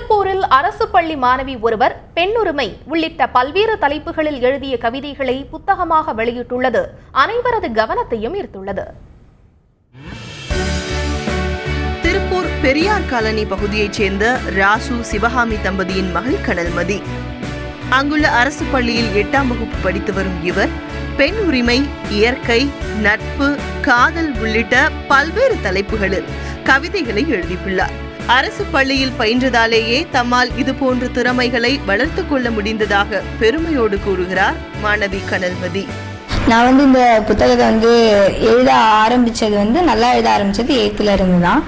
திருப்பூரில் அரசு பள்ளி மாணவி ஒருவர் பெண்ணுரிமை உள்ளிட்ட பல்வேறு தலைப்புகளில் எழுதிய கவிதைகளை புத்தகமாக வெளியிட்டுள்ளது அனைவரது கவனத்தையும் ஈர்த்துள்ளது. திருப்பூர் பெரியார் காலனி பகுதியைச் சேர்ந்த ராசு சிவகாமி தம்பதியின் மகள் கனல்மதி. அங்குள்ள அரசு பள்ளியில் 8ஆம் வகுப்பு படித்து வரும் இவர் பெண் உரிமை, இயற்கை, நட்பு, காதல் உள்ளிட்ட பல்வேறு தலைப்புகளில் கவிதைகளை எழுதியுள்ளார். அரசு பள்ளியில் பயின்றதாலேயே தம்மால் இதுபோன்ற திறமைகளை வளர்த்து கொள்ள முடிந்ததாக பெருமையோடு கூறுகிறார் மாணவி கனல்மதி. நான் இந்த புத்தகத்தை எழுத ஆரம்பிச்சது நல்லா எழுத ஆரம்பிச்சது 8th இருந்து தான்.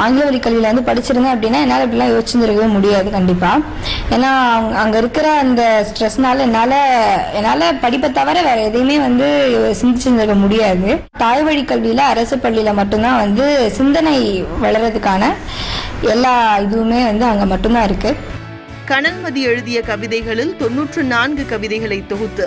ஆங்கில வழி கல்வியில படிச்சிருந்தேன் அப்படின்னா என்னால் இப்படிலாம் யோசிச்சிருக்கவே முடியாது கண்டிப்பா. ஏன்னா அங்க இருக்கிற அந்த ஸ்ட்ரெஸ்னால என்னால படிப்பை தவிர வேற எதையுமே சிந்திச்சிருக்க முடியாது. தாய் வழி கல்வியில அரசு பள்ளியில மட்டும்தான் சிந்தனை வளர்றதுக்கான எல்லா இதுவுமே அங்க மட்டும்தான் இருக்கு. கனல்மதி எழுதிய கவிதைகளில் 94 கவிதைகளை தொகுத்து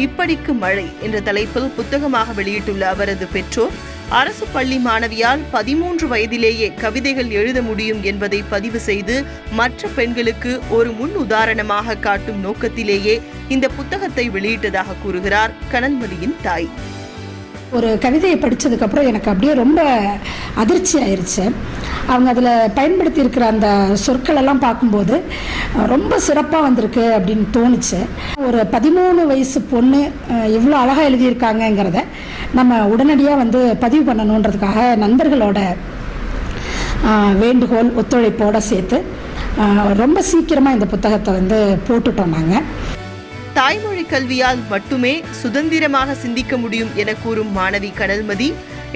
இப்படிக்கு மழை என்ற தலைப்பில் புத்தகமாக வெளியிட்டுள்ள அவரது பெற்றோர் அரசு பள்ளி மாணவியால் 13 வயதிலேயே கவிதைகள் எழுத முடியும் என்பதை பதிவு செய்து மற்ற பெண்களுக்கு ஒரு முன் உதாரணமாக காட்டும் நோக்கத்திலேயே இந்த புத்தகத்தை வெளியிட்டதாக கூறுகிறார் கனல்மதியின் தாய். ஒரு கவிதையை படித்ததுக்கு அப்புறம் எனக்கு அப்படியே ரொம்ப அதிர்ச்சி ஆயிடுச்சு. அவங்க அதில் பயன்படுத்தி இருக்கிற அந்த சொற்கள் எல்லாம் பார்க்கும்போது ரொம்ப சிறப்பாக வந்திருக்கு அப்படின்னு தோணுச்சு. ஒரு 13 வயசு பொண்ணு இவ்வளோ அழகாக எழுதியிருக்காங்கங்கிறத நம்ம உடனடியாக பதிவு பண்ணணுன்றதுக்காக நண்பர்களோட வேண்டுகோள் ஒத்துழைப்போடு சேர்த்து ரொம்ப சீக்கிரமாக இந்த புத்தகத்தை போட்டுட்டோம். நாங்கள் தாய்மொழி கல்வியால் மட்டுமே சுதந்திரமாக சிந்திக்க முடியும் என கூறும் மாணவி கனல்மதி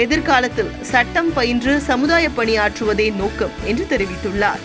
எதிர்காலத்தில் சட்டம் பயின்று சமுதாய பணியாற்றுவதே நோக்கம் என்று தெரிவித்துள்ளார்.